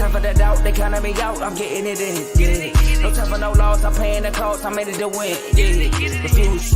time for the doubt, they counting me out, I'm getting it in, yeah. No time for no loss, I'm paying the cost, I'm in it to win, yeah. Refuse,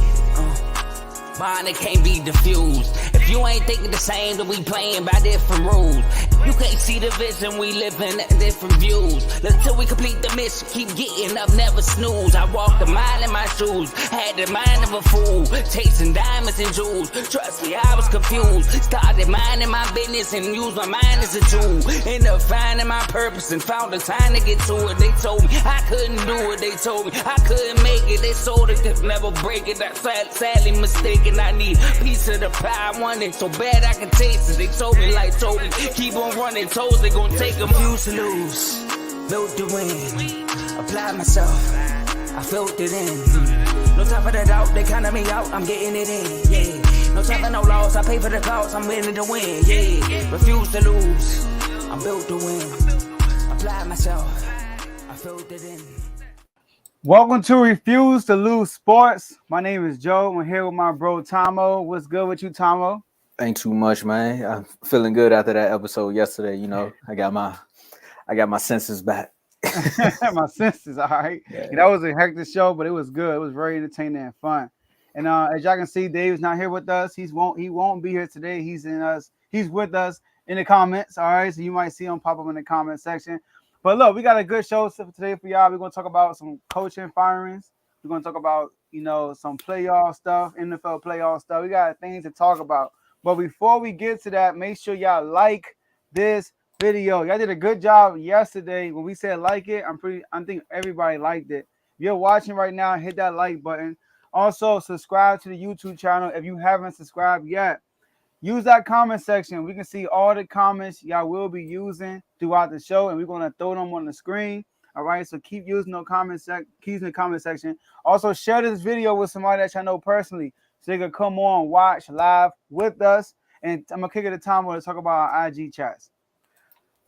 mine, it can't be diffused. If you ain't thinking the same, then we playing by different rules. You can't see the vision, we living at different views. Until we complete the mission, keep getting up, never snooze. I walked a mile in my shoes, had the mind of a fool, chasing diamonds and jewels. Trust me, I was confused. Started minding my business and used my mind as a tool. Ended up finding my purpose and found the time to get to it. They told me I couldn't do it, they told me I couldn't make it. They sold it, could never break it. I sadly mistaken, I need a piece of the pie. I want it so bad I can taste it. They told me like told me, keep on running, toes they gon' take them. Refuse to lose, built to win. Apply myself, I felt it in. No time for the doubt, they counting me out, I'm getting it in, yeah. No time for no loss, I pay for the cost, I'm winning to win, yeah. Refuse to lose, I'm built to win. Apply myself, I felt it in. Welcome to Refuse to Lose Sports. My name is Joe. I'm here with my bro Tomo. What's good with you, Tomo? Ain't too much, man. I'm feeling good after that episode yesterday. You know, I got my senses back. My senses, all right. Yeah. That was a hectic show, but it was good. It was very entertaining and fun. And as y'all can see, Dave's not here with us. He won't be here today. He's with us in the comments. All right, so you might see him pop up in the comment section. But look, we got a good show for today for y'all. We're gonna talk about some coaching firings. We're gonna talk about some playoff stuff, NFL playoff stuff. We got things to talk about. But before we get to that, make sure y'all like this video. Y'all did a good job yesterday when we said like it. I think everybody liked it. If you're watching right now, hit that like button. Also, subscribe to the YouTube channel if you haven't subscribed yet. Use that comment section. We can see all the comments y'all will be using throughout the show, and we're gonna throw them on the screen. All right, so keep using the comment section. Also, share this video with somebody that y'all know personally, so they can come on, watch live with us. And I'm gonna kick it to Tom to talk about our IG chats.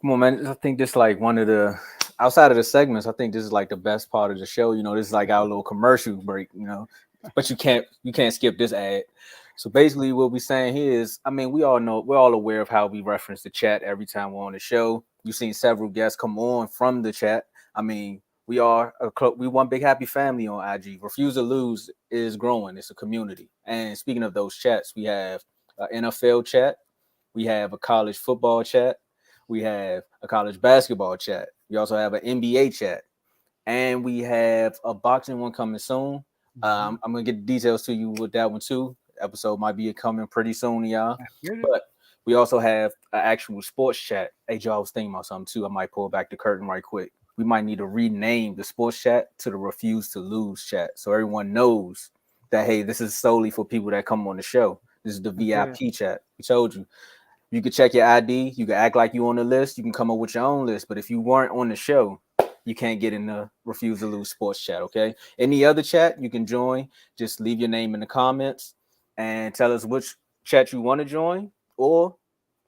Come on, man. I think this is like one of the outside of the segments. I think this is like the best part of the show. This is like our little commercial break. But you can't skip this ad. So basically, what we're saying here is, we all know, we're all aware of how we reference the chat every time we're on the show. You've seen several guests come on from the chat. We are we one big happy family on IG. Refuse to Lose is growing. It's a community. And speaking of those chats, we have an NFL chat. We have a college football chat. We have a college basketball chat. We also have an NBA chat. And we have a boxing one coming soon. I'm going to get the details to you with that one too. Episode might be coming pretty soon, y'all. But we also have an actual sports chat. Hey, Joe, I was thinking about something too. I might pull back the curtain right quick. We might need to rename the sports chat to the Refuse to Lose chat, so everyone knows that, hey, this is solely for people that come on the show. This is the VIP chat. We told you. You can check your ID. You can act like you on the list. You can come up with your own list. But if you weren't on the show, you can't get in the Refuse to Lose sports chat, okay? Any other chat you can join. Just leave your name in the comments and tell us which chat you want to join. Or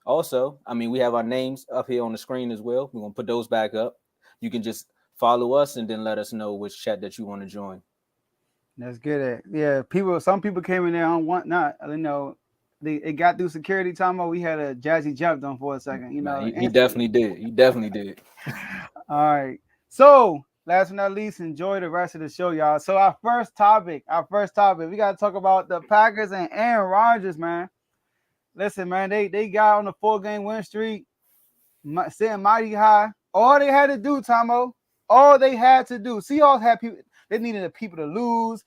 also, we have our names up here on the screen as well. We're going to put those back up. You can just follow us and then let us know which chat that you want to join. That's good. Yeah, some people came in there on it got through security time. We had a Jazzy jumped on for a second. He definitely did. He definitely did. All right. So last but not least, enjoy the rest of the show, y'all. So our first topic, we got to talk about the Packers and Aaron Rodgers, man. Listen, man, they got on the 4-game win streak, sitting mighty high. All they had to do, Tomo, Seahawks had people. They needed the people to lose.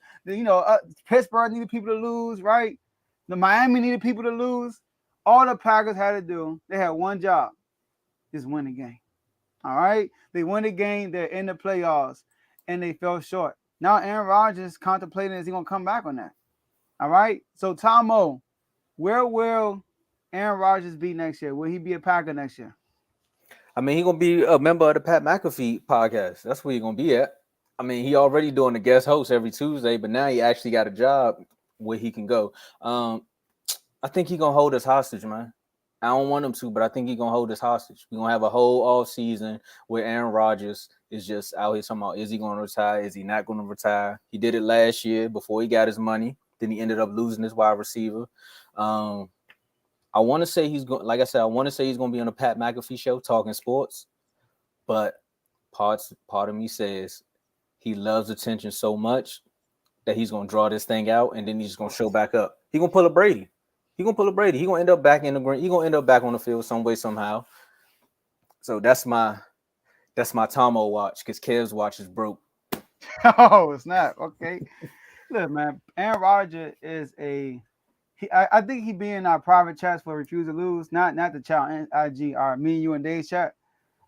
Pittsburgh needed people to lose, right? The Miami needed people to lose. All the Packers had to do, they had one job, just win the game. All right? They win the game. They're in the playoffs, and they fell short. Now Aaron Rodgers contemplating, is he going to come back on that? All right? So, Tomo, where will Aaron Rodgers be next year? Will he be a Packer next year? He's going to be a member of the Pat McAfee podcast. That's where he's going to be at. He already doing the guest host every Tuesday, but now he actually got a job where he can go. I think he's going to hold us hostage, man. I don't want him to, but I think he's going to hold us hostage. We're going to have a whole off season where Aaron Rodgers is just out here talking about, is he going to retire? Is he not going to retire? He did it last year before he got his money. Then he ended up losing his wide receiver. I want to say he's going, like I said, I want to say he's going to be on the Pat McAfee show talking sports. But part of me says he loves attention so much that he's gonna draw this thing out, and then he's just gonna show back up. He gonna pull a Brady. He gonna end up back in the green. He gonna end up back on the field some way somehow. So that's my Tomo watch, because Kev's watch is broke. Oh, snap. Okay. Look, man, Aaron Rodgers is I think he be in our private chats for Refuse to Lose, not the chat in IG or me, you, and Dave's chat.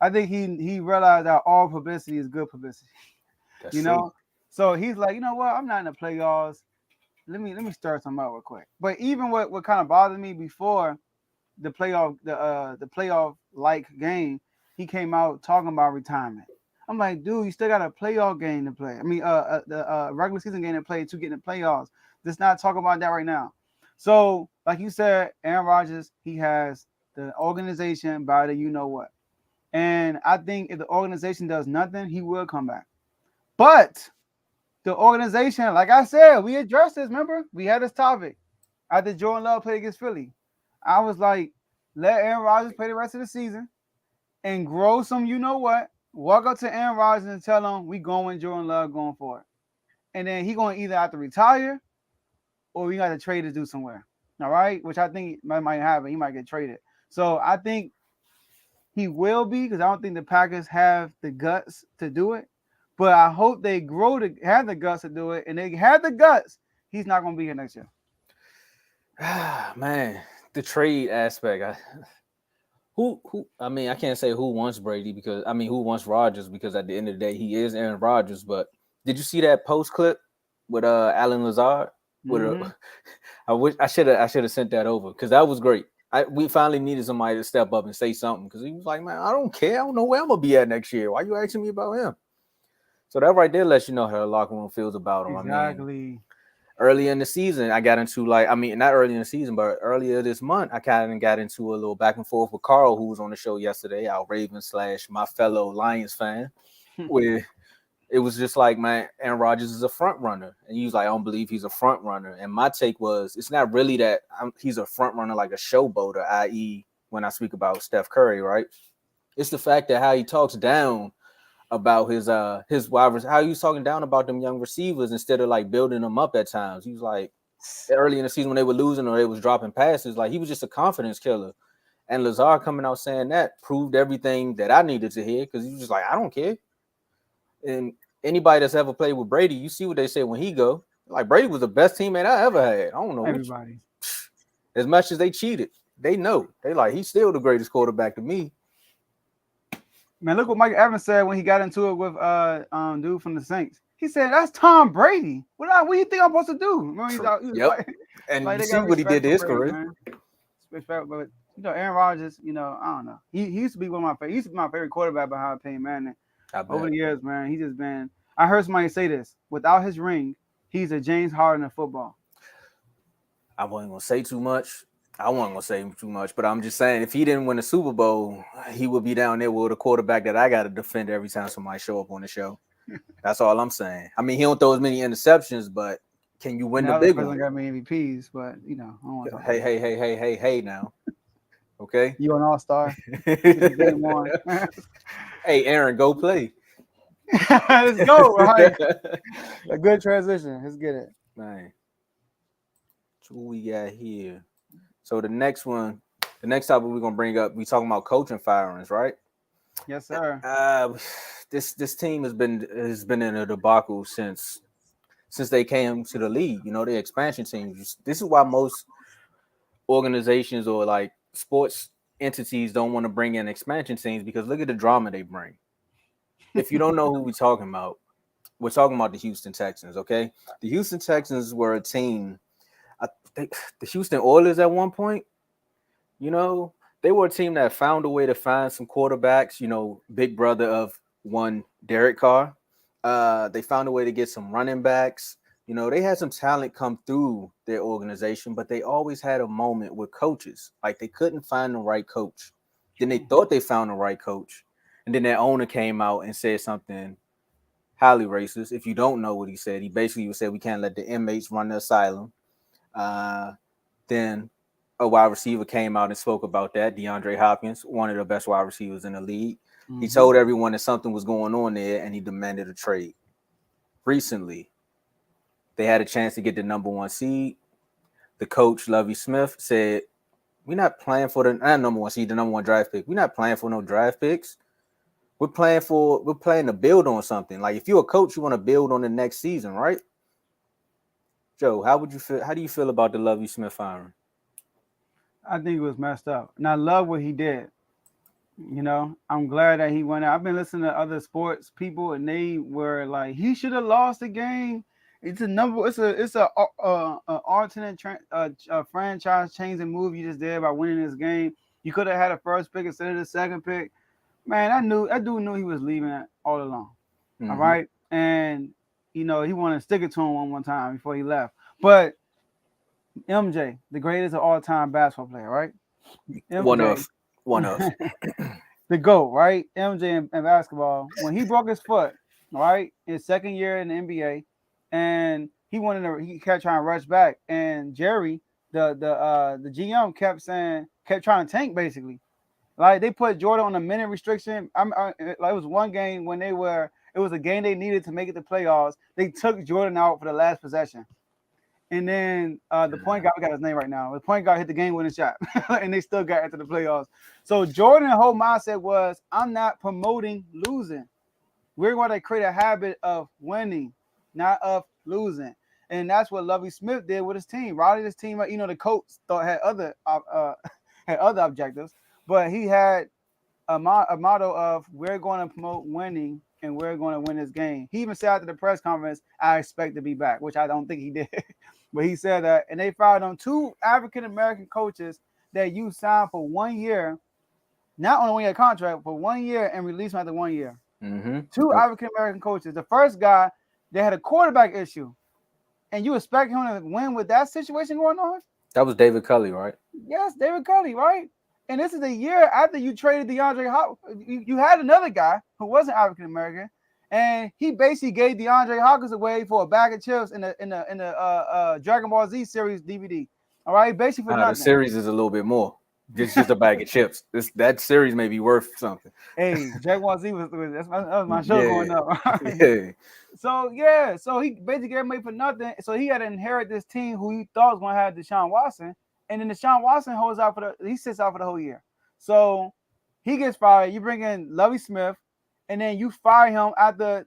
I think he realized that all publicity is good publicity. That's You true. know? So he's like, you know what? I'm not in the playoffs. Let me start something out real quick. But even what kind of bothered me before the playoff like game, he came out talking about retirement. I'm like, dude, you still got a playoff game to play. I mean, the regular season game to play to get in the playoffs. Let's not talk about that right now. So, like you said, Aaron Rodgers, he has the organization by the you know what. And I think if the organization does nothing, he will come back. But the organization, like I said, we addressed this. Remember, we had this topic after Jordan Love played against Philly. I was like, let Aaron Rodgers play the rest of the season and grow some, you know what? Walk up to Aaron Rodgers and tell him we going Jordan Love going for it. And then he going to either have to retire or we got to trade to do somewhere. All right, which I think might happen. He might get traded. So I think he will be, because I don't think the Packers have the guts to do it. But I hope they grow to have the guts to do it, and they have the guts. He's not going to be here next year. Man, the trade aspect. Who? I mean, I can't say who wants Brady, because I mean, who wants Rodgers, because at the end of the day, he is Aaron Rodgers. But did you see that post clip with Alan Lazard? Mm-hmm. I wish I should have sent that over, because that was great. We finally needed somebody to step up and say something, because he was like, man, I don't care. I don't know where I'm gonna be at next year. Why you asking me about him? So that right there lets you know how the locker room feels about him. Exactly. I mean, early in the season, I got into not early in the season, but earlier this month, I kind of got into a little back and forth with Carl, who was on the show yesterday, our Ravens / my fellow Lions fan, where it was just like, man, Aaron Rodgers is a front runner. And he was like, I don't believe he's a front runner. And my take was, it's not really that he's a front runner like a showboater, i.e. when I speak about Steph Curry, right? It's the fact that how he talks down about his wide receivers, how he was talking down about them young receivers instead of like building them up at times. He was like, early in the season when they were losing or they was dropping passes, like he was just a confidence killer. And Lazard coming out saying that proved everything that I needed to hear, because he was just like, I don't care. And anybody that's ever played with Brady, you see what they say when he go. Like, Brady was the best teammate I ever had. I don't know. Everybody. As much as they cheated, they know. They like, he's still the greatest quarterback to me. Man, look what Mike Evans said when he got into it with dude from the Saints. He said, "That's Tom Brady. What do you think I'm supposed to do?" Remember, he's yep. like, and you see what he did to his career. Respect, but Aaron Rodgers, I don't know. He used to be one of my favorite. He used to be my favorite quarterback behind Peyton Manning. Over the years, man, he just been. I heard somebody say this: without his ring, he's a James Harden of football. I wasn't gonna say too much. But I'm just saying, if he didn't win the Super Bowl, he would be down there with a quarterback that I got to defend every time somebody show up on the show. That's all I'm saying. I mean, he don't throw as many interceptions, but can you win the big one? Got many MVPs, but I don't want to. Hey, now. Okay. You an all-star. Game on. Hey, Aaron, go play. Let's go. Right? A good transition. Let's get it. Man. So what we got here? So the next topic we're gonna bring up, we talking about coaching firings, right? Yes, sir. This team has been in a debacle since they came to the league. The expansion teams. This is why most organizations or like sports entities don't want to bring in expansion teams, because look at the drama they bring. If you don't know who we're talking about the Houston Texans. Okay, the Houston Texans were a team. The Houston Oilers at one point, they were a team that found a way to find some quarterbacks, big brother of one Derek Carr. They found a way to get some running backs. They had some talent come through their organization, but they always had a moment with coaches. Like, they couldn't find the right coach. Then they thought they found the right coach. And then their owner came out and said something highly racist. If you don't know what he said, he basically said we can't let the inmates run the asylum. Then a wide receiver came out and spoke about that. DeAndre Hopkins, one of the best wide receivers in the league. He told everyone that something was going on there, and he demanded a trade. Recently, they had a chance to get the number 1 seed. The coach, Lovie Smith, said, "We're not playing for the number 1 seed, the number 1 draft pick. We're not playing for no draft picks. We're playing to build on something. Like if you're a coach, you want to build on the next season, right?" Joe, how would you feel? How do you feel about the Lovie Smith firing? I think it was messed up, and I love what he did. You know, I'm glad that he went out. I've been listening to other sports people, and they were like, he should have lost the game. It's a alternate franchise changing move you just did by winning this game. You could have had a first pick instead of the second pick. Man, that dude knew he was leaving all along. All right, and he wanted to stick it to him one time before he left. But MJ, the greatest of all time basketball player, right? MJ, one of the GOAT, right? MJ in basketball. When he broke his foot, right, his second year in the NBA, and he kept trying to rush back, and Jerry, the GM, kept trying to tank basically. Like they put Jordan on a minute restriction. It was one game when it was a game they needed to make it to playoffs. They took Jordan out for the last possession. And then the point guard, we got his name right now. The point guard hit the game-winning shot, and they still got into the playoffs. So Jordan's whole mindset was, I'm not promoting losing. We're going to create a habit of winning, not of losing. And that's what Lovie Smith did with his team. Rallied his team, the coach had other objectives, but he had a motto of, we're going to promote winning, and we're going to win this game. He even said after the press conference, I expect to be back, which I don't think he did. But he said that, and they fired on 2 African-American coaches that you signed for 1 year, not on a 1-year contract, for 1 year and released them after 1 year. 2 African-American coaches. The first guy, they had a quarterback issue, and you expect him to win with that situation going on? That was David Culley, right? Yes, David Culley, right? And this is a year after you traded DeAndre Hopkins. You had another guy who wasn't African-American, and he basically gave DeAndre Hopkins away for a bag of chips in the Dragon Ball Z series DVD. All right, basically for nothing. The series is a little bit more. Just a bag of chips. That series may be worth something. Hey, Dragon Ball Z that was my show going up. Yeah. So he basically gave away for nothing. So he had to inherit this team who he thought was going to have Deshaun Watson, and then Deshaun Watson he sits out for the whole year. So he gets fired. You bring in Lovie Smith, and then you fire him after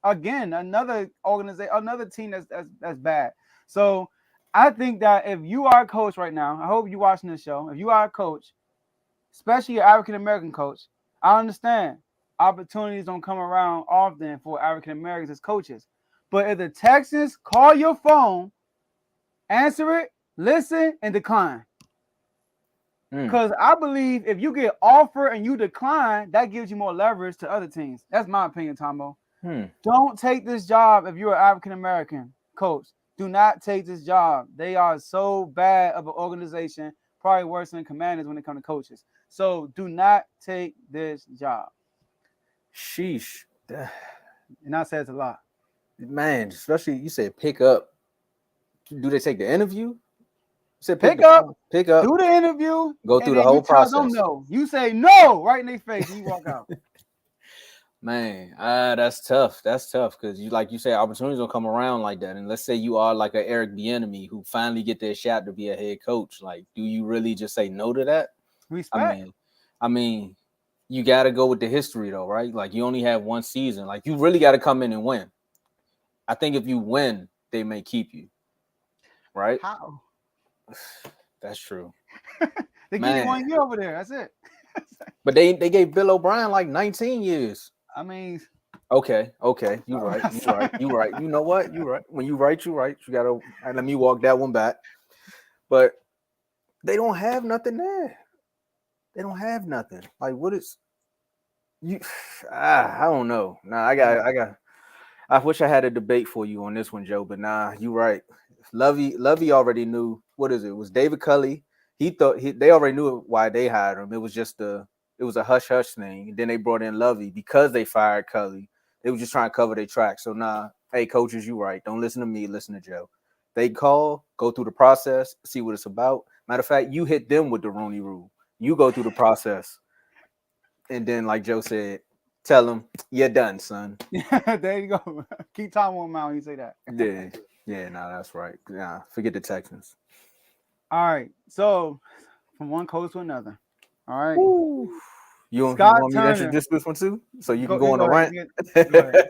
again another organization, another team that's bad. So I think that if you are a coach right now, I hope you're watching this show. If you are a coach, especially an African American coach, I understand opportunities don't come around often for African Americans as coaches. But if the Texans call your phone, answer it, listen, and decline. Because I believe if you get offered and you decline, that gives you more leverage to other teams. That's my opinion, Tomo. Don't take this job if you're an African American coach. Do not take this job. They are so bad of an organization, probably worse than Commanders when it comes to coaches. So do not take this job. Sheesh. And I say it's a lot. Man, especially you said pick up. Do they take the interview? You said pick up, do the interview, go through the whole process. No. You say no right in their face and you walk out. Man, that's tough. That's tough because you say opportunities don't come around like that. And let's say you are like an Eric Bieniemy who finally get their shot to be a head coach. Like, do you really just say no to that? Respect. I mean, you got to go with the history though, right? Like you only have one season. Like you really got to come in and win. I think if you win, they may keep you. Right? How? That's true. They give you 1 year over there. That's it. But they gave Bill O'Brien like 19 years. I mean, okay. You're right. You know what? You're right. When you right, you're right. You gotta let me walk that one back. But they don't have nothing there. They don't have nothing. Like what is you? I don't know. Nah, I wish I had a debate for you on this one, Joe. But nah, you're right. Lovey already knew. What is it? It was David Culley. They already knew why they hired him. It was just it was a hush-hush thing. And then they brought in Lovey because they fired Culley. They were just trying to cover their tracks. So, hey, coaches, you right. Don't listen to me. Listen to Joe. They call, go through the process, see what it's about. Matter of fact, you hit them with the Rooney Rule. You go through the process. and then like Joe said, tell him you're done, son. There you go. Keep time on mount. You say that. Yeah, no, that's right. Nah, forget the Texans. All right. So from one coast to another. All right. Woo. You Scott want me to Turner. introduce this one too, so you can You go on a go ahead. rant? Go ahead.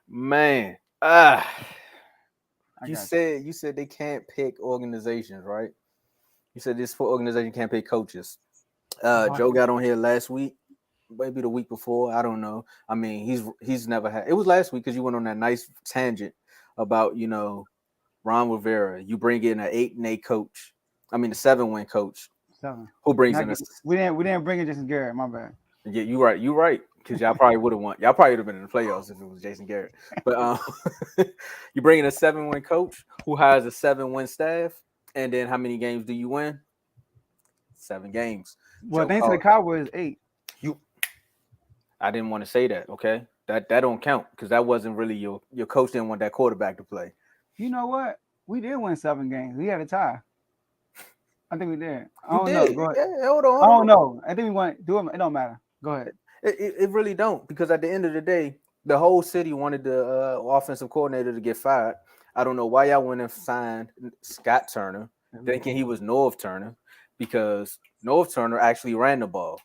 Man, I you got said they can't pick organizations, right? You said this for organization can't pick coaches. you. Joe got on here last week, maybe the week before. I don't know. I mean, he's never had. It was last week because you went on that nice tangent about Ron Rivera. You bring in an 8-8 coach. I mean, a 7-win coach. 7. Who brings in a? We didn't bring in Jason Garrett. My bad. Yeah, you're right. You're right. Because y'all probably would have won. Y'all probably would have been in the playoffs if it was Jason Garrett. But you bring in a 7-win coach who has a 7-win staff, and then how many games do you win? 7 games. Well, Joe thanks to the Cowboys, 8. I didn't want to say that. Okay, that don't count because that wasn't really your coach didn't want that quarterback to play. You know what? We did win 7 games. We had a tie. I think we did. I You don't did. know. Go ahead. Yeah, hold on. I don't know. I think we went. Do it. It don't matter. Go ahead. It really don't because at the end of the day, the whole city wanted the offensive coordinator to get fired. I don't know why y'all went and signed Scott Turner, thinking he was Norv Turner, because Norv Turner actually ran the ball.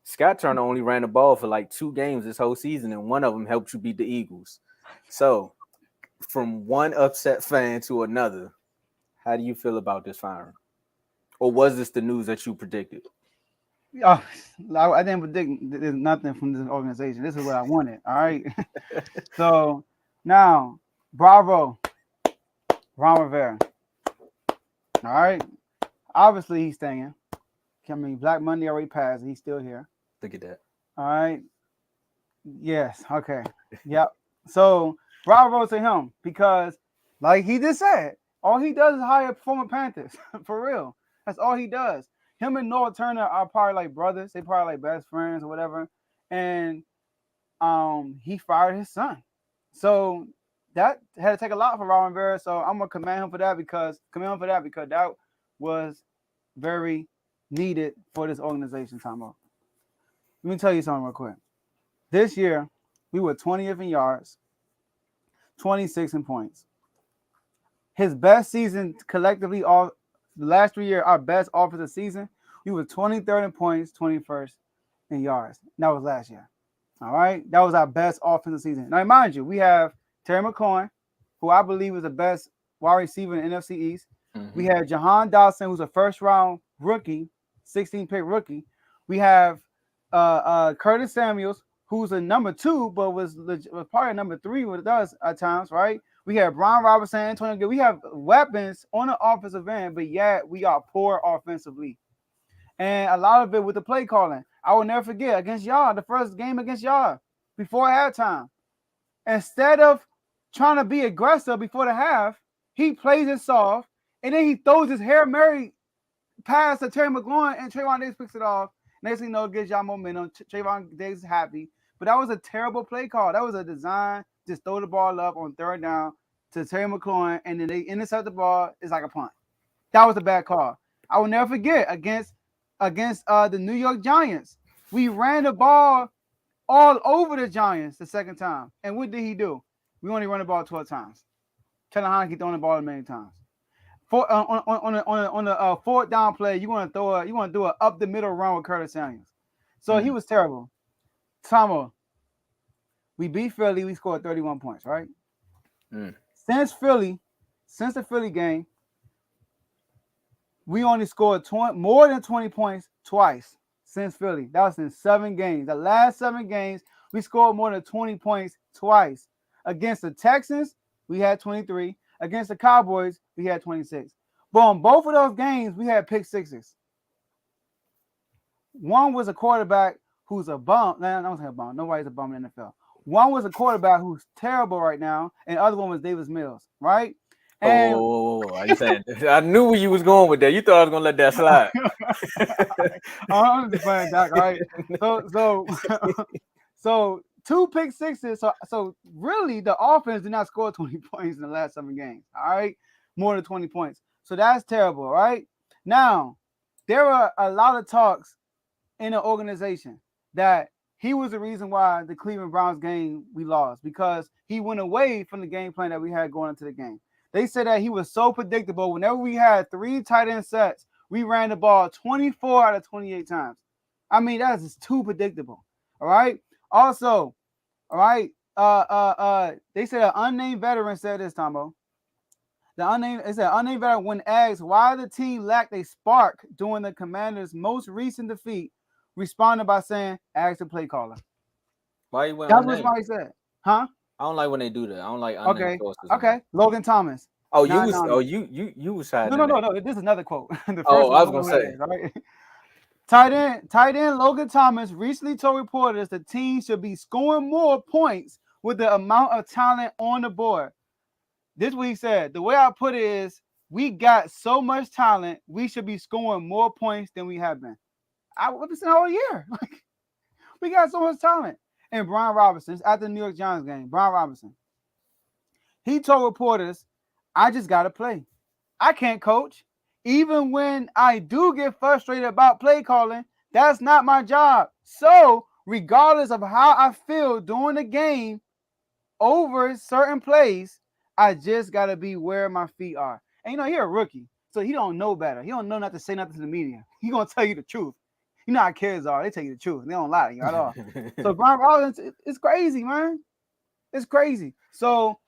Scott Turner only ran the ball for like 2 games this whole season, and one of them helped you beat the Eagles. So, from one upset fan to another, how do you feel about this firing? Or was this the news that you predicted? Oh, I didn't predict there's nothing from this organization. This is what I wanted. All right. So now, bravo, Ron Rivera. All right. Obviously, he's staying. I mean, Black Monday already passed. He's still here. Look at that. All right. Yes. Okay. Yep. So bravo to him because, like he just said, all he does is hire former Panthers. For real. That's all he does. Him and Noah Turner are probably like brothers. They probably like best friends or whatever. And he fired his son. So that had to take a lot for Ron Rivera. So I'm gonna commend him for that because that was very needed for this organization. Time out. Let me tell you something real quick. This year, we were 20th in yards, 26 in points. His best season collectively, all the last 3 years, our best offensive season, we were 23rd in points, 21st in yards. That was last year. All right? That was our best offensive season. Now, mind you, we have Terry McLaurin, who I believe is the best wide receiver in the NFC East. Mm-hmm. We have Jahan Dawson, who's a first-round rookie, 16-pick rookie. We have Curtis Samuels, who's a number 2, but was probably a number 3 with us at times, right? We have Brian Robinson, Antonio Gill. We have weapons on the offensive end, but yet we are poor offensively. And a lot of it with the play calling. I will never forget against y'all, the first game against y'all, before halftime. Instead of trying to be aggressive before the half, he plays it soft, and then he throws his Hail Mary pass to Terry McLaurin, and Trayvon Diggs picks it off. Next thing you know, it gives y'all momentum. Trayvon Diggs is happy. But that was a terrible play call. That was a design. Just throw the ball up on 3rd down to Terry McLaurin, and then they intercept the ball. It's like a punt. That was a bad call. I will never forget against the New York Giants. We ran the ball all over the Giants the second time. And what did he do? We only run the ball 12 times. Taylor Heineke throwing the ball many times. On a 4th down play, you want to do an up the middle run with Curtis Samuels. So he was terrible. Tomo, we beat Philly. We scored 31 points, right? Since the Philly game, we only scored more than 20 points twice since Philly. That was in 7 games. The last 7 games, we scored more than 20 points twice. Against the Texans, we had 23. Against the Cowboys, we had 26. But on both of those games, we had pick sixes. One was a quarterback who's a bum. No, I don't say a bum. Nobody's a bum in the NFL. One was a quarterback who's terrible right now, and the other one was Davis Mills, right? And are you saying? I knew where you was going with that. You thought I was gonna let that slide. I'm just playing Doc, right? So 2 pick sixes. So really, the offense did not score 20 points in the last 7 games. All right, more than 20 points. So that's terrible, right? Now, there are a lot of talks in an organization that he was the reason why the Cleveland Browns game we lost, because he went away from the game plan that we had going into the game. They said that he was so predictable. Whenever we had 3 tight end sets, we ran the ball 24 out of 28 times. I mean, that's just too predictable. All right. Also, all right. They said an unnamed veteran said this, Tombo. It said unnamed veteran, when asked why the team lacked a spark during the Commanders' most recent defeat, responded by saying, "Ask the play caller." Why you went That's unnamed? what somebody said, huh? I don't like when they do that. I don't like unnamed sources. Okay. Logan Thomas. Oh, you was hiding. No. This is another quote. The first I was one, gonna say. right? Tight end Logan Thomas recently told reporters the team should be scoring more points with the amount of talent on the board. This is what he said. The way I put it is, we got so much talent, we should be scoring more points than we have been. I've been saying all year. We got so much talent. And Brian Robinson, after the New York Giants game, Brian Robinson, he told reporters, I just got to play. I can't coach. Even when I do get frustrated about play calling, that's not my job. So, regardless of how I feel during the game over certain plays, I just got to be where my feet are. And, he's a rookie, so he don't know better. He don't know not to say nothing to the media. He going to tell you the truth. You know how kids are. They tell you the truth. They don't lie to you at all. So, Brian Robinson, it's crazy, man. It's crazy. So,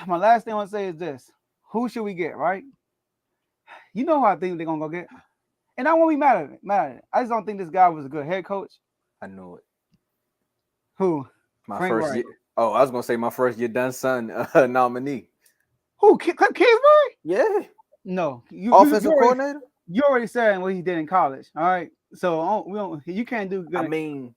my last thing I want to say is this. Who should we get, right? You know who I think they're going to go get? And I won't be mad at it. I just don't think this guy was a good head coach. I knew it. Who? My Frank first Wright. year. Oh, I was going to say my first year done son nominee. Who? Cliff Kingsbury? Yeah. No. Offensive coordinator? You already said what he did in college. All right. So you can't do good. I mean,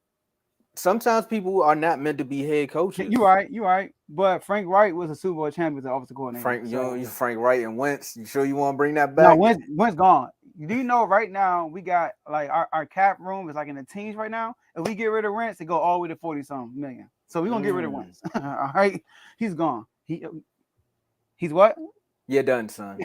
sometimes people are not meant to be head coaches. You're right. But Frank Wright was a Super Bowl champion as an offensive coordinator. Frank Wright and Wentz. You sure you want to bring that back? No, Wentz gone. Do you know right now we got like our cap room is like in the teens right now? If we get rid of Wentz, it go all the way to 40-something million. So we're gonna get rid of Wentz. All right. He's gone. He's what? You're done, son.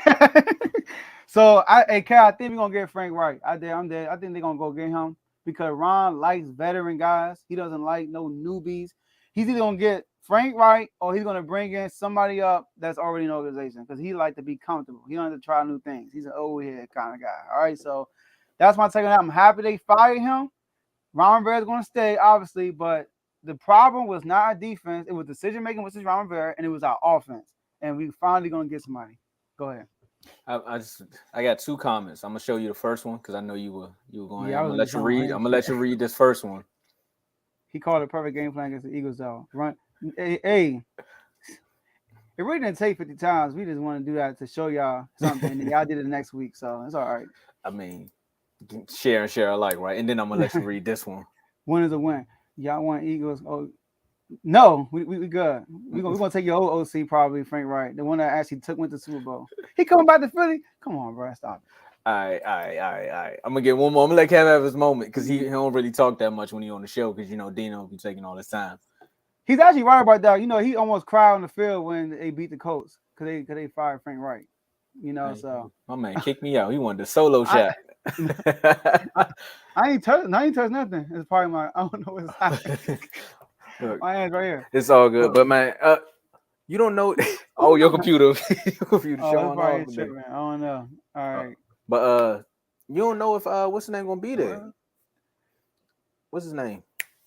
So Cal, I think we're gonna get Frank Wright. I'm dead. I think they're gonna go get him because Ron likes veteran guys. He doesn't like no newbies. He's either gonna get Frank Wright or he's gonna bring in somebody up that's already in the organization because he like to be comfortable. He don't have to try new things. He's an old head kind of guy. All right, so that's my take on that. I'm happy they fired him. Ron Rivera's gonna stay, obviously, but the problem was not our defense. It was decision making, which is Ron Rivera, and it was our offense. And we finally gonna get somebody. Go ahead. I got 2 comments. I'm gonna show you the first one because I know you were going. Yeah, I'm gonna let you read. I'm gonna let you read this first one. He called a perfect game plan against the Eagles, though. Run, hey, it really didn't take 50 times. We just want to do that to show y'all something, and y'all did it next week, so it's all right. I mean, share and share alike, right? And then I'm gonna let you read this one. Win is a win. Y'all want Eagles? Oh, no, we good. We're gonna take your old OC probably, Frank Wright, the one that actually went to Super Bowl. He coming back to Philly? Come on, bro, stop it. All right. I'm gonna get one more. I'm gonna let Kev have his moment because he don't really talk that much when he on the show because Dino will be taking all his time. He's actually right about that. He almost cried on the field when they beat the Colts because they fired Frank Wright. So my man kicked me out. He wanted the solo shot. I ain't touched nothing. It's probably I don't know what's happening. Look, my hand's right here. It's all good, but man, you don't know. Oh, your computer showing off. I don't know. All right, but you don't know if what's his name gonna be there? What's his name?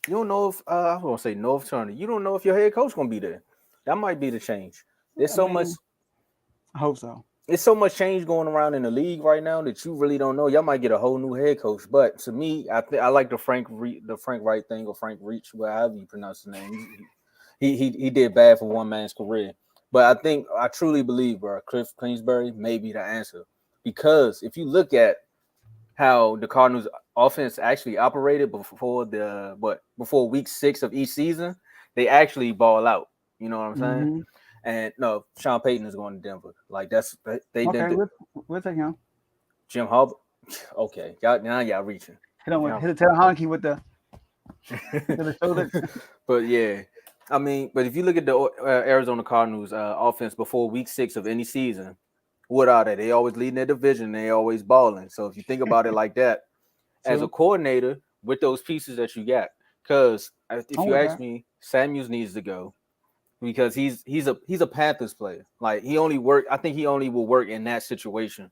You don't know if I was gonna say North Turner. You don't know if your head coach gonna be there. That might be the change. There's so much. I hope so. It's so much change going around in the league right now that you really don't know. Y'all might get a whole new head coach, but to me, I like the Frank Wright thing or Frank Reach, however you pronounce the name. He did bad for one man's career, but I truly believe, bro, Cliff Kingsbury may be the answer because if you look at how the Cardinals offense actually operated before week 6 of each season, they actually ball out. You know what I'm saying? Mm-hmm. And no, Sean Payton is going to Denver. Like they okay, did. We'll take him. Jim Harbaugh. Okay, y'all reaching. Hit a tail honky with the shoulder. But yeah, I mean, but if you look at the Arizona Cardinals offense before week 6 of any season, what are they? They always leading their division. They always balling. So if you think about it like that, as a coordinator with those pieces that you got. Because if you ask me, Samuels needs to go because he's a Panthers player. Like I think he only will work in that situation.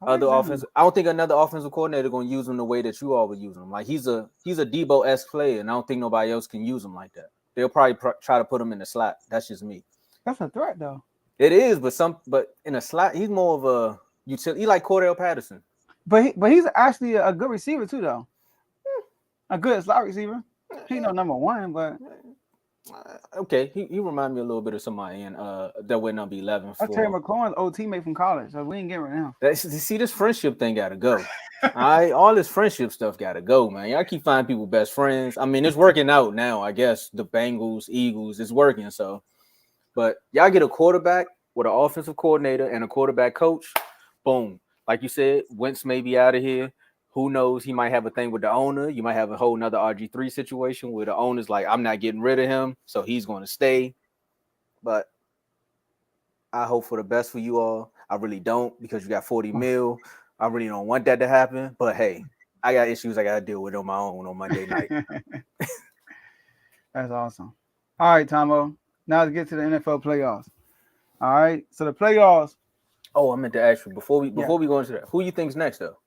I don't think another offensive coordinator gonna use him the way that you all would use him. Like he's a Debo-esque player, and I don't think nobody else can use him like that. They'll probably try to put him in the slot. That's just me. That's a threat, though. It is, but in a slot, he's more of a utility. He like Cordell Patterson. But he's actually a good receiver too, though. A good slot receiver. He's no number one, but okay. He remind me a little bit of somebody in that went number 11. That's Terry McLaurin's old teammate from college, so we ain't getting right now. See, this friendship thing gotta go. All this friendship stuff gotta go, man. Y'all keep finding people best friends. I mean, it's working out now. I guess the Bengals, Eagles, it's working. So, but y'all get a quarterback with an offensive coordinator and a quarterback coach. Boom. Like you said, Wentz may be out of here. Who knows? He might have a thing with the owner. You might have a whole nother RG3 situation where the owner's like, I'm not getting rid of him, so he's going to stay. But I hope for the best for you all. I really don't because you got 40 mil. I really don't want that to happen. But, hey, I got issues I got to deal with on my own on Monday night. That's awesome. All right, Tomo. Now let's get to the NFL playoffs. All right. So the playoffs. Oh, I meant to ask you before we go into that. Who you think's next though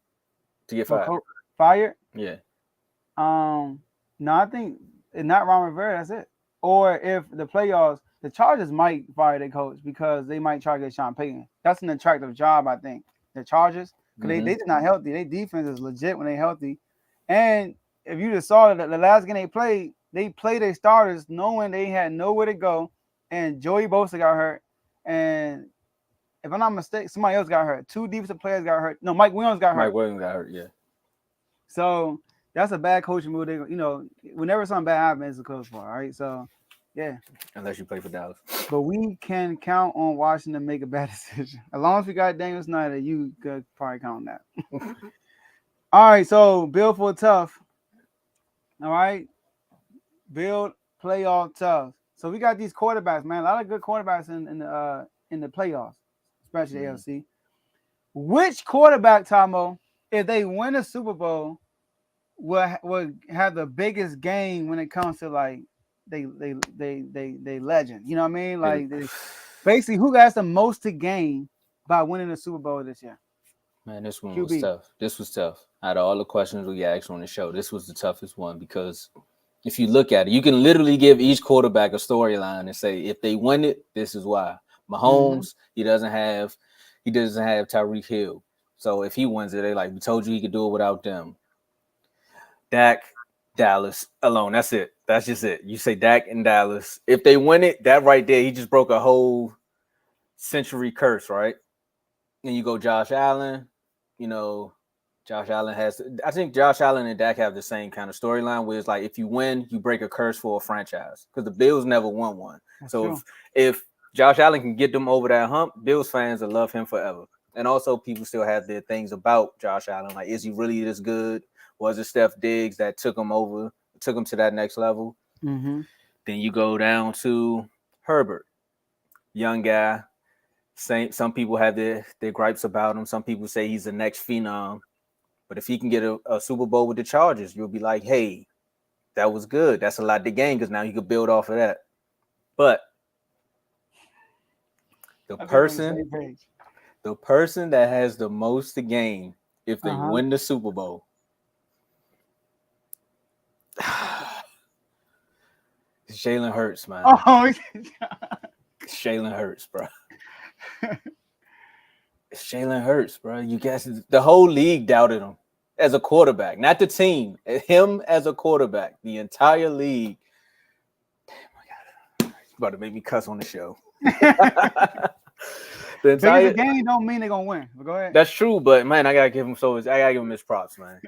to get fired? Fired? Yeah. No, I think it's not Ron Rivera. That's it. Or if the playoffs, the Chargers might fire their coach because they might try to get Sean Payton. That's an attractive job, I think. The Chargers, because they're not healthy. Their defense is legit when they're healthy. And if you just saw that the last game they played their starters knowing they had nowhere to go, and Joey Bosa got hurt, and if I'm not mistaken, somebody else got hurt. Two defensive players got hurt. No, Mike Williams got hurt. Mike Williams got hurt, yeah. So that's a bad coaching move. They, whenever something bad happens, it's a close for, all right? So, yeah. Unless you play for Dallas. But we can count on Washington to make a bad decision. As long as we got Daniel Snyder, you could probably count on that. All right, so build for tough. All right? Build playoff tough. So we got these quarterbacks, man. A lot of good quarterbacks in the playoffs, especially the AFC. Which quarterback, Tomo, if they win a Super Bowl, will have the biggest game when it comes to like they legend? You know what I mean? Like basically, who has the most to gain by winning the Super Bowl this year? Man, this one was tough. This was tough. Out of all the questions we asked on the show, this was the toughest one because if you look at it, you can literally give each quarterback a storyline and say, if they win it, this is why. Mahomes, he doesn't have Tyreek Hill. So if he wins it, they like, we told you he could do it without them. Dak, Dallas alone. That's it. That's just it. You say Dak and Dallas. If they win it, that right there, he just broke a whole century curse, right? And you go Josh Allen, Josh Allen I think Josh Allen and Dak have the same kind of storyline where it's like, if you win, you break a curse for a franchise because the Bills never won one. That's so if Josh Allen can get them over that hump, Bills fans will love him forever. And also people still have their things about Josh Allen. Like, is he really this good? Was it Steph Diggs that took him to that next level? Mm-hmm. Then you go down to Herbert, young guy. Some people have their gripes about him. Some people say he's the next phenom. But if he can get a Super Bowl with the Chargers, you'll be like, hey, that was good. That's a lot to gain because now you could build off of that. But the person that has the most to gain if they win the Super Bowl, it's Jalen Hurts, man. Oh, Jalen Hurts, bro. It's Jalen Hurts, bro. You guys, the whole league doubted him as a quarterback, not the team. Him as a quarterback, the entire league. Damn, it's about to make me cuss on the show. The entire game don't mean they're gonna win. But go ahead. That's true, but man, I gotta give him his props, man.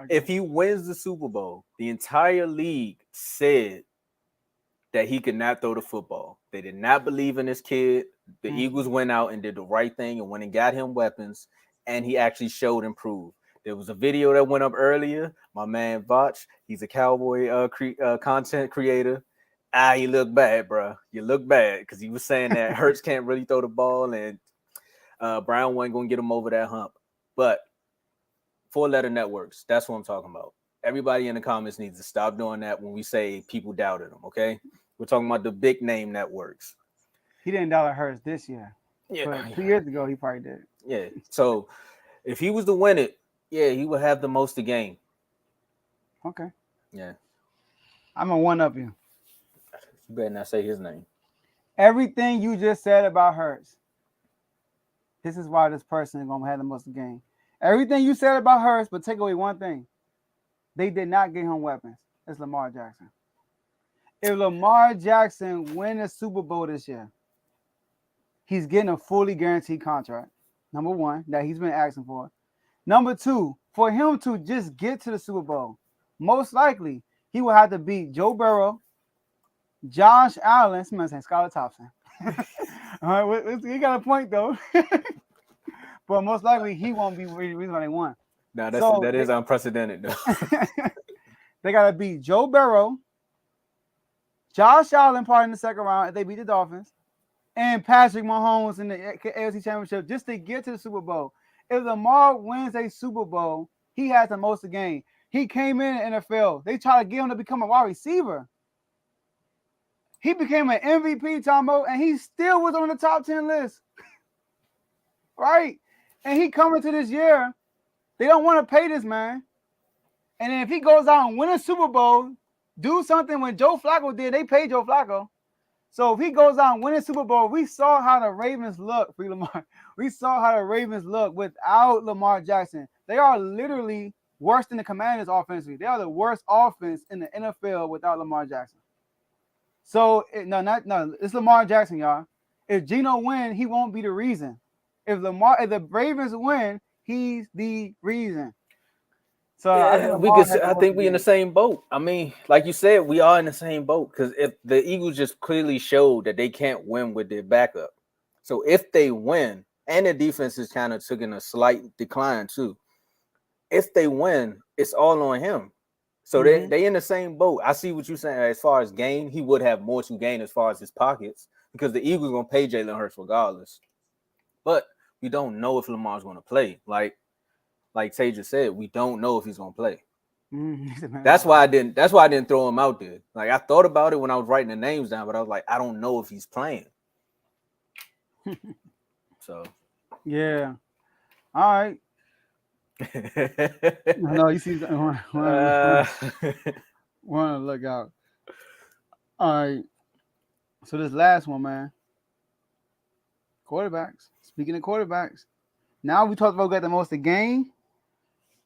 If he wins the Super Bowl, the entire league said that he could not throw the football. They did not believe in this kid. The Eagles went out and did the right thing and went and got him weapons, and he actually showed and proved. There was a video that went up earlier. My man Vach, he's a Cowboy content creator. He looked bad, bro. You look bad because he was saying that Hurts can't really throw the ball, and Brown wasn't going to get him over that hump. But 4-letter networks. That's what I'm talking about. Everybody in the comments needs to stop doing that when we say people doubted him. Okay, we're talking about the big name networks. He didn't doubt Hurts this year. Yeah, But 2 years ago, he probably did. yeah. So if he was to win it, yeah, he would have the most to gain. Okay. Yeah. I'm going to one-up you. You better not say his name. Everything you just said about Hurts, this is why this person is going to have the most to gain. Everything you said about Hurts, but take away one thing. They did not get him weapons. It's Lamar Jackson. If Lamar Jackson win a Super Bowl this year, he's getting a fully guaranteed contract. Number one, that he's been asking for. Number two, for him to just get to the Super Bowl, most likely he will have to beat Joe Burrow, Josh Allen, somebody saying Skylar Thompson. All right, he got a point though. But most likely he won't be the reason why they won. No, that is unprecedented though. They gotta beat Joe Burrow, Josh Allen probably in the second round if they beat the Dolphins, and Patrick Mahomes in the AFC Championship just to get to the Super Bowl. If Lamar wins a Super Bowl, he has the most to gain. He came in the NFL. They tried to get him to become a wide receiver. He became an MVP, Tomo, and he still was on the top 10 list. Right? And he coming to this year, they don't want to pay this man. And then if he goes out and win a Super Bowl, do something when Joe Flacco did, they paid Joe Flacco. So if he goes out and win a Super Bowl, we saw how the Ravens look, free Lamar. We saw how the Ravens look without Lamar Jackson. They are literally worse than the Commanders offensively. They are the worst offense in the NFL without Lamar Jackson. So it's Lamar Jackson, y'all. If Geno win, he won't be the reason. If the Ravens win, he's the reason. So I think we in the same boat. I mean, like you said, we are in the same boat because if the Eagles just clearly showed that they can't win with their backup. So if they win, and their defense is kind of taking a slight decline too. If they win, it's all on him. So they in the same boat. I see what you're saying. As far as gain, he would have more to gain as far as his pockets because the Eagles gonna pay Jalen Hurts regardless. But we don't know if Lamar's gonna play. Like Tay just said, we don't know if he's gonna play. That's why I didn't throw him out there. Like I thought about it when I was writing the names down, but I was like, I don't know if he's playing. So yeah. All right. No, you see, want to look out. All right. So this last one, man. Quarterbacks. Speaking of quarterbacks, now we talked about got the most to gain.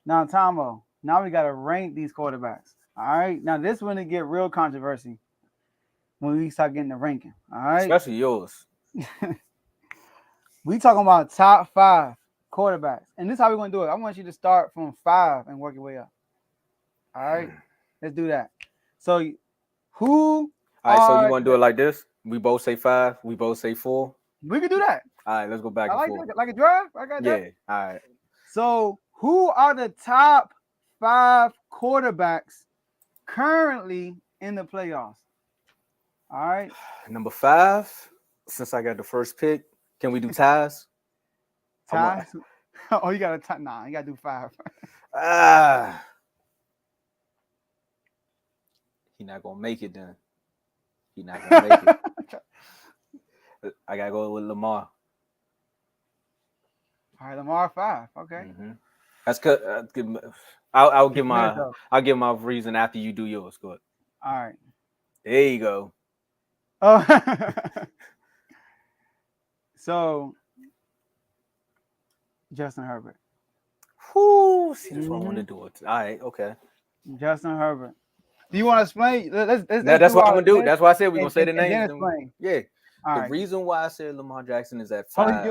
Now, Tomo, now we got to rank these quarterbacks. All right. Now this one to get real controversy when we start getting the ranking. All right. Especially yours. We talking about top 5 quarterbacks. And this is how we're going to do it. I want you to start from 5 and work your way up. All right? Let's do that. So, All right, so you want to do it like this? We both say 5. We both say 4. We can do that. All right, let's go back and forth. Like a drive? I got that. Yeah, all right. So, who are the top 5 quarterbacks currently in the playoffs? All right. Number 5, since I got the first pick, can we do ties? Ties? Oh, you got to tie. Nah, you got to do 5. He not going to make it then. He not going to make it. I got to go with Lamar. All right, Lamar 5. Okay. Mm-hmm. That's good. I'll give my reason after you do yours. Go ahead. All right. There you go. Oh. So, Justin Herbert. Whoo, see, that's what I want to do. All right, okay. Justin Herbert. Do you want to explain? That's what I'm gonna do. That's why I said we're gonna say the names. Yeah. All the reason why I said Lamar Jackson is at 5.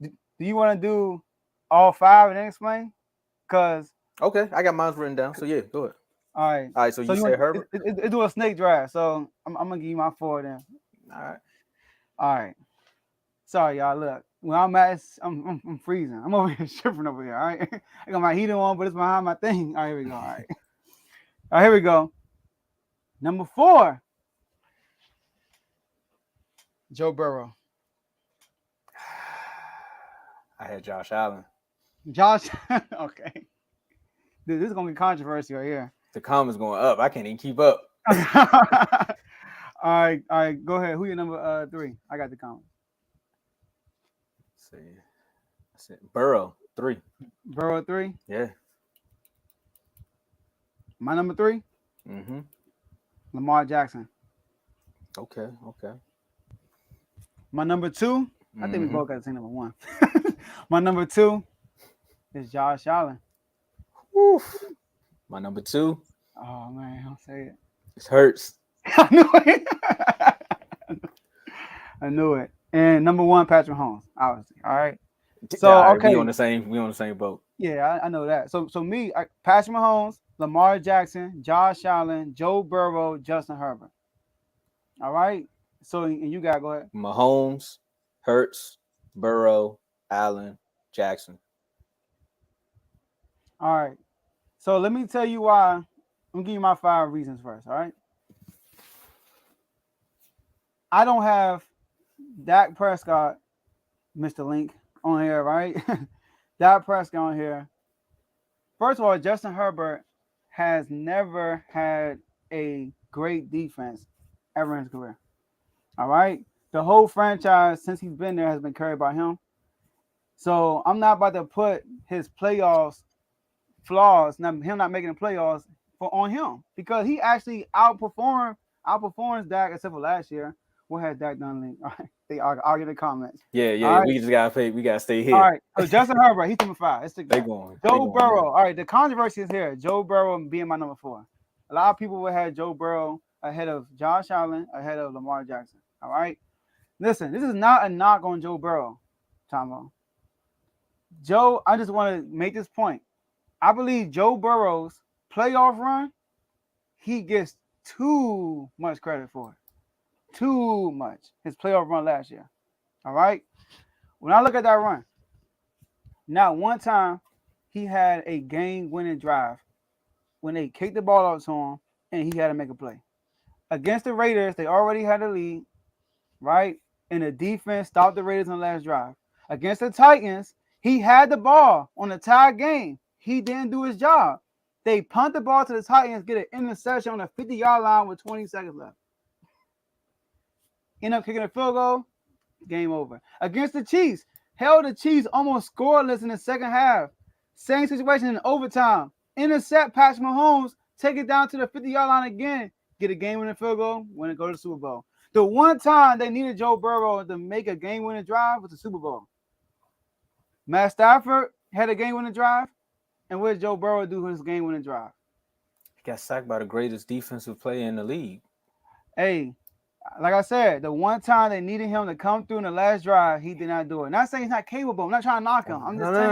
Do you want to do all 5 and then explain? Because okay, I got mine written down. So yeah, go ahead. All right. All right. So you said Herbert. It do a snake draft. So I'm gonna give you my 4 then. All right. All right. Sorry, y'all. Look, when I'm at, I'm freezing. I'm over here shivering over here. All right. I got my heater on, but it's behind my thing. All right, here we go. All right. All right, here we go. Number 4, Joe Burrow. I had Josh Allen. Josh. Okay. Dude, this is gonna be controversy right here. The comments going up. I can't even keep up. All right, go ahead. Who your number 3? I got the comments. Let's see. I said Burrow 3. Burrow 3. Yeah. My number 3. Mm-hmm. Lamar Jackson. Okay. My number 2. I think we both got the same number 1. My number 2 is Josh Allen. Woof. My number 2. Oh man, don't say it. It hurts. I knew it. I knew it. And number 1, Patrick Mahomes, obviously. All right. So right, okay, we on the same boat. Yeah, I know that. So me, Patrick Mahomes, Lamar Jackson, Josh Allen, Joe Burrow, Justin Herbert. All right. So and you got go ahead. Mahomes, Hurts, Burrow, Allen, Jackson. All right. So let me tell you why. I'm gonna give you my 5 reasons first. All right. I don't have Dak Prescott, Mr. Link, on here, right? Dak Prescott on here. First of all, Justin Herbert has never had a great defense ever in his career. All right. The whole franchise since he's been there has been carried by him. So I'm not about to put his playoffs flaws, him not making the playoffs, on him because he actually outperforms Dak except for last year. What has Dak done? Link? All right. They argue in the comments. Yeah. Right. We just gotta pay. We gotta stay here. All right. So Justin Herbert, he's number 5. It's the guy. Joe Burrow. All right. The controversy is here. Joe Burrow being my number 4. A lot of people would have Joe Burrow ahead of Josh Allen, ahead of Lamar Jackson. All right. Listen, this is not a knock on Joe Burrow, Tomo. Joe, I just want to make this point. I believe Joe Burrow's playoff run, he gets too much credit for it. Too much. His playoff run last year. All right. When I look at that run, not one time he had a game-winning drive when they kicked the ball out to him and he had to make a play. Against the Raiders, they already had a lead, right? And the defense stopped the Raiders on the last drive. Against the Titans, he had the ball on a tie game. He didn't do his job. They punt the ball to the Titans, get an interception on the 50-yard line with 20 seconds left. End up kicking a field goal, game over. Against the Chiefs, held the Chiefs almost scoreless in the second half. Same situation in overtime. Intercept Patrick Mahomes, take it down to the 50-yard line again, get a game-winning field goal, win and go to the Super Bowl. The one time they needed Joe Burrow to make a game-winning drive was the Super Bowl. Matt Stafford had a game-winning drive, and what did Joe Burrow do with his game-winning drive? He got sacked by the greatest defensive player in the league. Hey, like I said, the one time they needed him to come through in the last drive, he did not do it. Not saying he's not capable. I'm not trying to knock him. I'm just saying.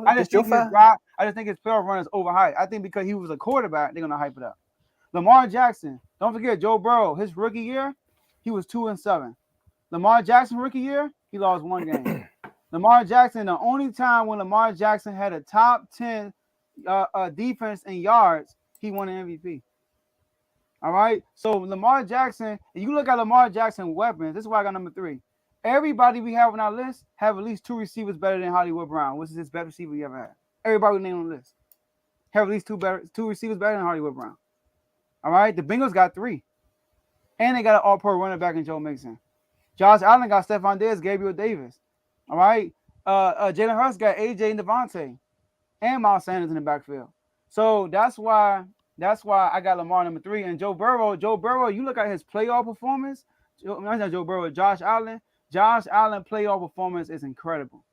I just think his playoff run is overhyped. I think because he was a quarterback, they're gonna hype it up. Lamar Jackson. Don't forget Joe Burrow. His rookie year, he was 2-7. Lamar Jackson rookie year, he lost 1 game. Lamar Jackson, the only time when Lamar Jackson had a top 10 defense in yards, he won an MVP. All right. So Lamar Jackson, if you look at Lamar Jackson weapons, this is why I got number 3. Everybody we have on our list have at least 2 receivers better than Hollywood Brown, which is his best receiver he ever had. Everybody we name on the list have at least 2 receivers better than Hollywood Brown. All right. The Bengals got 3. And they got an all-pro running back in Joe Mixon. Josh Allen got Stephon Diggs, Gabriel Davis. All right. Jalen Hurts got AJ and Devontae and Miles Sanders in the backfield. So that's why I got Lamar number 3. And Joe Burrow, you look at his playoff performance. Josh Allen playoff performance is incredible.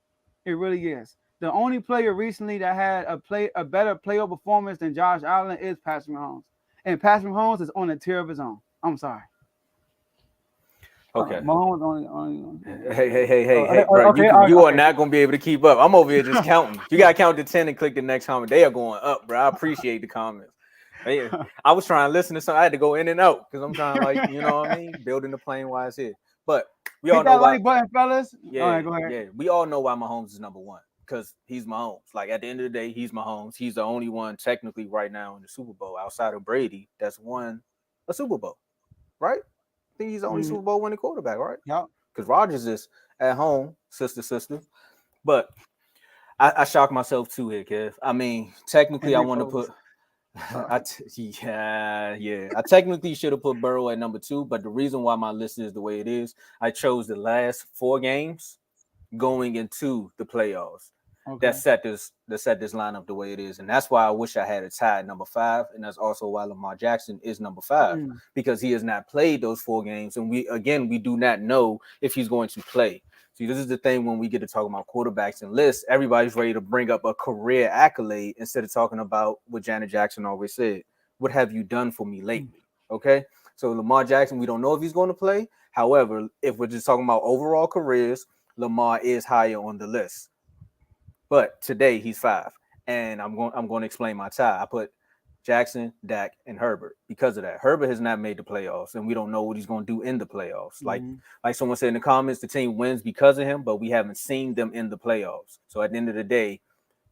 It really is. The only player recently that had a better playoff performance than Josh Allen is Patrick Mahomes. And Patrick Mahomes is on a tier of his own. I'm sorry. Okay. Mahomes only. Hey, bro. You are not gonna be able to keep up. I'm over here just counting. You gotta count to 10 and click the next comment. They are going up, bro. I appreciate the comments. I was trying to listen to something. I had to go in and out because I'm trying to, you know what I mean, building the plane while it's here. But we all know why. Button, fellas. Yeah, all right, go ahead. Yeah. We all know why Mahomes is number 1 because he's Mahomes. Like at the end of the day, he's Mahomes. He's the only one technically right now in the Super Bowl outside of Brady that's won a Super Bowl, right? I think he's the only Super Bowl winning quarterback, right? Yeah. Because Rodgers is at home, sister. But I shocked myself too here, Kev. I mean, technically, And I they want to folks. put. Yeah. I technically should have put Burrow at number 2, but the reason why my list is the way it is, I chose the last 4 games going into the playoffs. Okay. That set this lineup the way it is, and that's why I wish I had a tie at number 5, and that's also why Lamar Jackson is number 5 Mm. because he has not played those 4 games, and we do not know if he's going to play. See, this is the thing when we get to talk about quarterbacks and lists, everybody's ready to bring up a career accolade instead of talking about what Janet Jackson always said. What have you done for me lately? Okay, so Lamar Jackson, we don't know if he's going to play. However, if we're just talking about overall careers, Lamar is higher on the list. But today he's 5. And I'm going to explain my tie. I put Jackson, Dak, and Herbert because of that. Herbert has not made the playoffs, and we don't know what he's going to do in the playoffs. Like someone said in the comments, the team wins because of him, but we haven't seen them in the playoffs. So at the end of the day,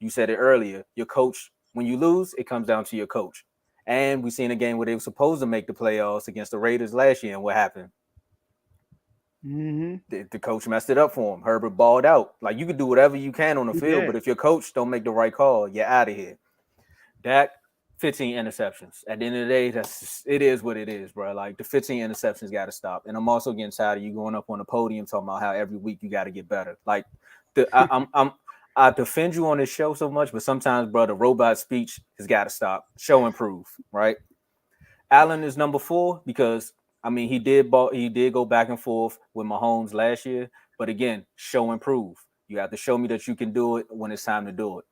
you said it earlier, your coach, when you lose, it comes down to your coach. And we seen a game where they were supposed to make the playoffs against the Raiders last year, and what happened? The coach messed it up for him. Herbert balled out. Like, you can do whatever you can on the field, but if your coach don't make the right call, you're out of here. Dak, 15 interceptions. At the end of the day, it is what it is, bro. Like, the 15 interceptions got to stop. And I'm also getting tired of you going up on the podium talking about how every week you got to get better. Like, I defend you on this show so much, but sometimes, bro, the robot speech has got to stop. Show improve, right? Allen is number 4 because I mean he did go back and forth with Mahomes last year, but again, show improve. You have to show me that you can do it when it's time to do it.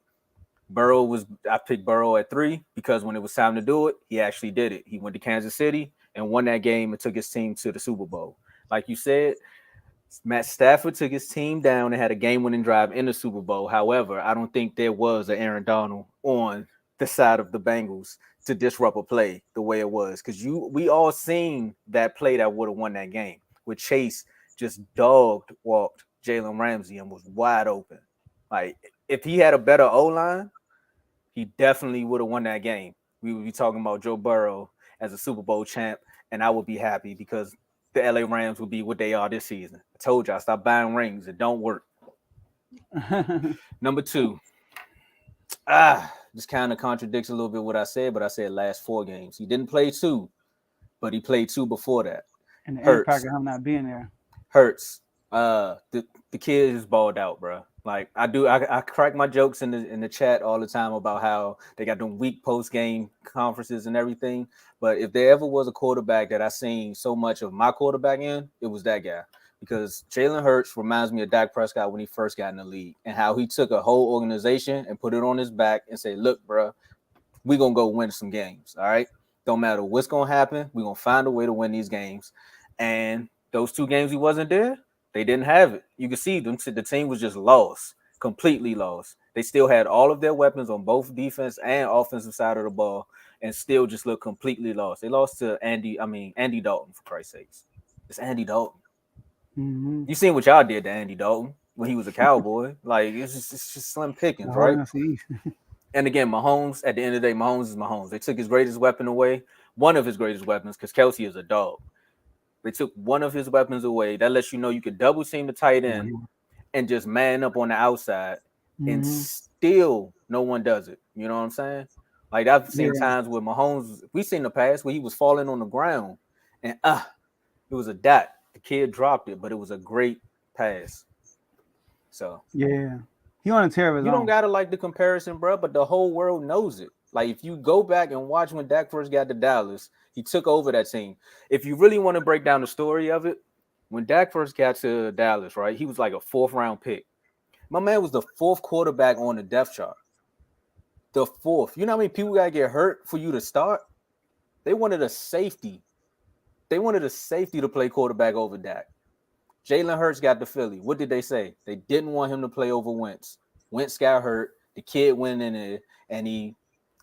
I picked Burrow at 3 because when it was time to do it, he actually did it. He went to Kansas City and won that game and took his team to the Super Bowl. Like you said, Matt Stafford took his team down and had a game-winning drive in the Super Bowl. However, I don't think there was an Aaron Donald on the side of the Bengals to disrupt a play the way it was. Because we all seen that play that would have won that game, where Chase just walked Jalen Ramsey and was wide open. Like, if he had a better O-line, he definitely would have won that game. We would be talking about Joe Burrow as a Super Bowl champ, and I would be happy because the LA Rams will be what they are this season. I told y'all, stop buying rings. It don't work. Number 2. This kind of contradicts a little bit what I said, but I said last 4 games. He didn't play 2, but he played 2 before that. And the impact of him not being there. Hurts. The kid is balled out, bro. Like, I crack my jokes in the chat all the time about how they got them weak post-game conferences and everything. But if there ever was a quarterback that I seen so much of my quarterback in, it was that guy. Because Jalen Hurts reminds me of Dak Prescott when he first got in the league and how he took a whole organization and put it on his back and say, look, bro, we're going to go win some games, all right? Don't matter what's going to happen. We're going to find a way to win these games. And those 2 games he wasn't there, they didn't have it. You can see them. The team was just lost, completely lost. They still had all of their weapons on both defense and offensive side of the ball and still just looked completely lost. They lost to Andy Dalton, for Christ's sakes. It's Andy Dalton. Mm-hmm. You seen what y'all did to Andy Dalton when he was a Cowboy. Like, it's just slim pickings, right? And again, Mahomes, at the end of the day, Mahomes is Mahomes. They took his greatest weapon away, one of his greatest weapons, because Kelsey is a dog. They took one of his weapons away. That lets you know you could double team the tight end and just man up on the outside, and still no one does it. You know what I'm saying? Like, I've seen times where Mahomes, we've seen the past where he was falling on the ground, and it was a dot. The kid dropped it, but it was a great pass. So yeah, he on a tear of his you own. don't gotta like the comparison, bro, but the whole world knows it. Like, if you go back and watch when Dak first got to Dallas, he took over that team. If you really want to break down the story of it, when Dak first got to Dallas, right, he was like a 4th-round pick. My man was the 4th quarterback on the depth chart. The 4th. You know how many people gotta get hurt for you to start? They wanted a safety. They wanted a safety to play quarterback over Dak. Jalen Hurts got to Philly. What did they say? They didn't want him to play over Wentz. Wentz got hurt. The kid went in there, and he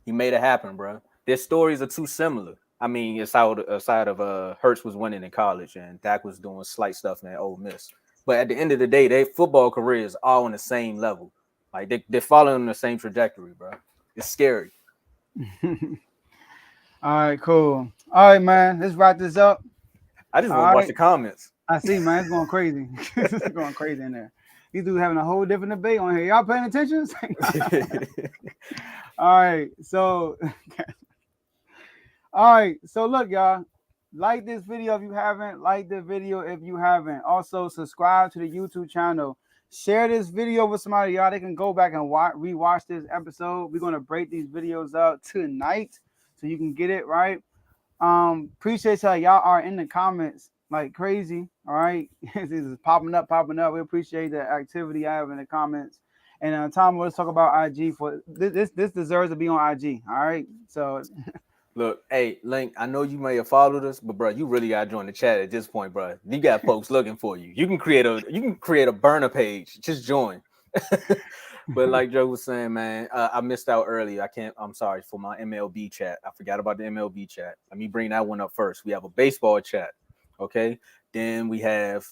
made it happen, bro. Their stories are too similar. I mean, aside of Hurts was winning in college, and Dak was doing slight stuff in Ole Miss. But at the end of the day, their football careers are all on the same level. Like, they're following the same trajectory, bro. It's scary. All right, cool. All right, man. Let's wrap this up. I just want to watch the comments. I see, man. It's going crazy. It's going crazy in there. These dudes having a whole different debate on here. Y'all paying attention? All right, so all right, so look, y'all. Like this video if you haven't. Like the video if you haven't. Also, subscribe to the YouTube channel. Share this video with somebody, y'all. They can go back and rewatch this episode. We're gonna break these videos up tonight, so you can get it right. Appreciate y'all are in the comments like crazy. All right, this is popping up. We appreciate the activity I have in the comments. And Tom, let's talk about IG for this. This deserves to be on IG. All right, so. Look, hey, Link, I know you may have followed us, but bro, you really gotta join the chat at this point, bro. You got folks looking for you. You can create a burner page. Just join. But like Joe was saying, man, I missed out earlier. I'm sorry for my MLB chat. I forgot about the MLB chat. Let me bring that one up first. We have a baseball chat. Okay. Then we have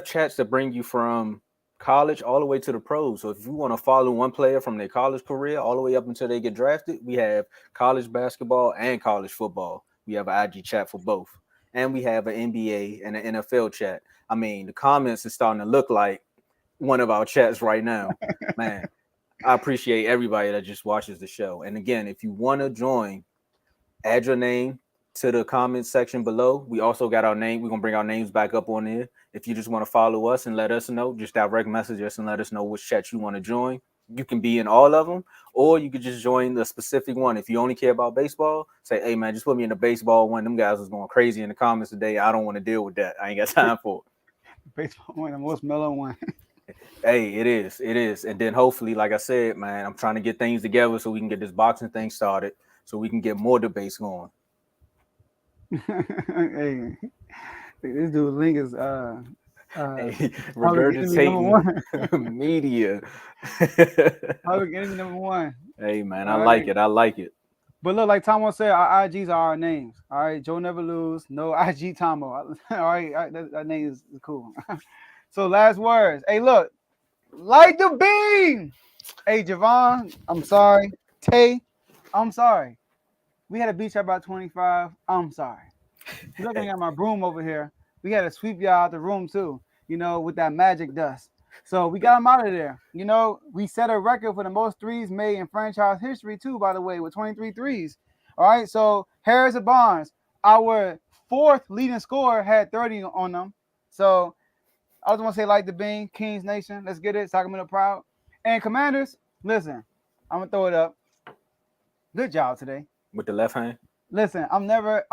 chats that bring you from college all the way to the pros. So if you want to follow one player from their college career all the way up until they get drafted, we have college basketball and college football. We have an IG chat for both. And we have an NBA and an NFL chat. I mean, the comments is starting to look like one of our chats right now. Man, I appreciate everybody that just watches the show. And again, if you want to join, add your name to the comment section below. We also got our name. We're going to bring our names back up on there. If you just want to follow us and let us know, just direct message us and let us know which chat you want to join. You can be in all of them, or you could just join the specific one. If you only care about baseball, say, hey, man, just put me in the baseball one. Them guys was going crazy in the comments today. I don't want to deal with that. I ain't got time for it. Baseball one, the most mellow one. Hey, it is. And then hopefully, like I said, man, I'm trying to get things together so we can get this boxing thing started so we can get more debates going. Hey, this dude Link is regurgitating media. Public enemy number one. Hey man, I like it. But look, like Tomo said, our IGs are our names. All right, Joe Never Lose, no IG Tomo. All right, that name is cool. So last words. Hey, look, light the beam. Hey, Javon, I'm sorry. Tay, I'm sorry. We had a beach at about 25. I'm sorry. Looking at my broom over here. We had to sweep y'all out the room too, with that magic dust. So we got them out of there. We set a record for the most threes made in franchise history too, by the way, with 23 threes. All right, so Harrison Barnes, our fourth leading scorer, had 30 on them. So I just want to say, like the beam, Kings Nation, let's get it. Sacramento proud. And Commanders, listen, I'm gonna throw it up. Good job today. With the left hand. Listen, I'm never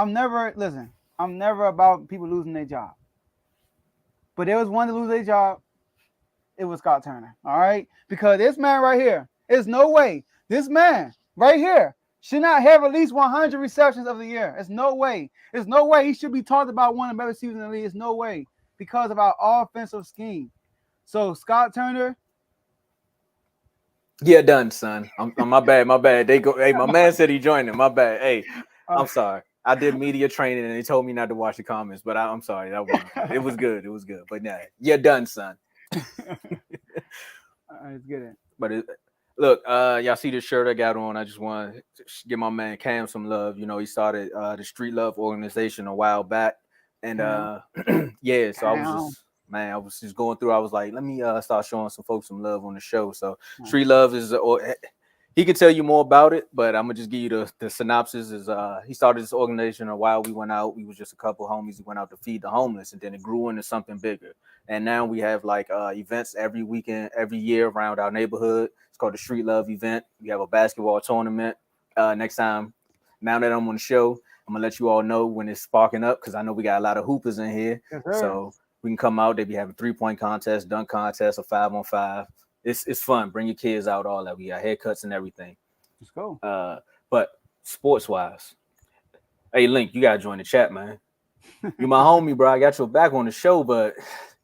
about people losing their job. But there was one to lose their job. It was Scott Turner. All right. Because this man right here, there's no way this man right here should not have at least 100 receptions of the year. There's no way. There's no way he should be talked about one of the better seasons in the league. There's no way because of our offensive scheme. So Scott Turner. Yeah, done, son. I'm my bad. They go. Hey, my man said he joined him. My bad. Hey, I'm sorry. I did media training and they told me not to watch the comments, but I'm sorry. That wasn't good. It was good. But nah, you're done, son. Let's get it. But look, y'all see the shirt I got on. I just want to give my man Cam some love. He started the Street Love organization a while back. And yeah, so I was just going through. I was like, let me start showing some folks some love on the show. So Street Love is, he can tell you more about it, but I'm gonna just give you the synopsis. Is he started this organization a while. We went out. We was just a couple homies who went out to feed the homeless, and then it grew into something bigger. And now we have like events every weekend, every year around our neighborhood. It's called the Street Love event. We have a basketball tournament next time. Now that I'm on the show, I'm gonna let you all know when it's sparking up because I know we got a lot of hoopers in here. Yes, so we can come out. They be having 3-point contests, dunk contests, a 5-on-5. It's fun. Bring your kids out, all that. We got haircuts and everything. Let's go. But sports wise, hey Link, you gotta join the chat, man. You my homie, bro. I got your back on the show, but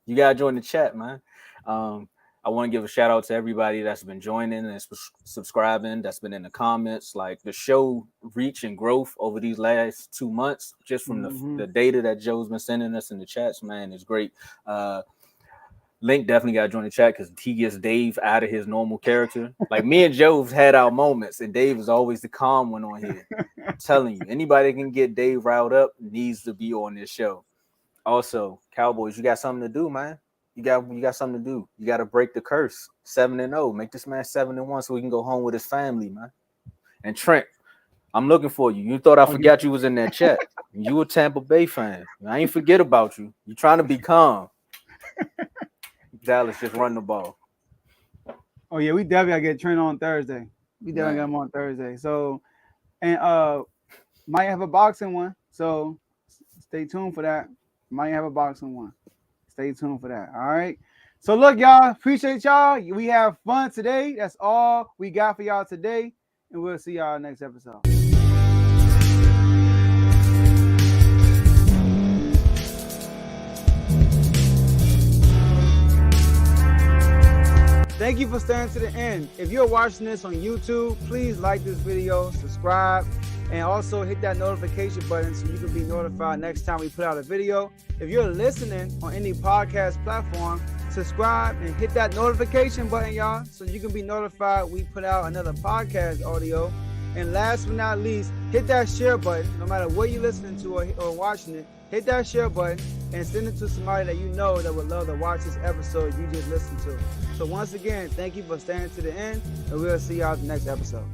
you gotta join the chat, man. I want to give a shout out to everybody that's been joining and subscribing, that's been in the comments. Like the show reach and growth over these last 2 months, just from the data that Joe's been sending us in the chats, man, is great. Link definitely got to join the chat because he gets Dave out of his normal character. Like me and Joe've had our moments, and Dave is always the calm one on here. I'm telling you, anybody that can get Dave riled up needs to be on this show. Also, Cowboys, you got something to do, man. You got something to do. You got to break the curse. 7-0. Make this man 7-1 so he can go home with his family, man. And Trent, I'm looking for you. You thought I forgot you was in that chat. You a Tampa Bay fan. I ain't forget about you. You trying to be calm. Dallas just run the ball. Oh yeah, we definitely gotta get Trent on Thursday. We definitely got him on Thursday. So, and might have a boxing one. So stay tuned for that. Might have a boxing one. Stay tuned for that. All right. So look, y'all, appreciate y'all. We have fun today. That's all we got for y'all today. And we'll see y'all next episode. Thank you for staying to the end. If you're watching this on YouTube, please like this video, subscribe, and also hit that notification button so you can be notified next time we put out a video. If you're listening on any podcast platform, subscribe and hit that notification button, y'all, so you can be notified we put out another podcast audio. And last but not least, hit that share button. No matter what you're listening to or watching it, hit that share button and send it to somebody that you know that would love to watch this episode you just listened to. So once again, thank you for staying to the end, and we'll see y'all the next episode.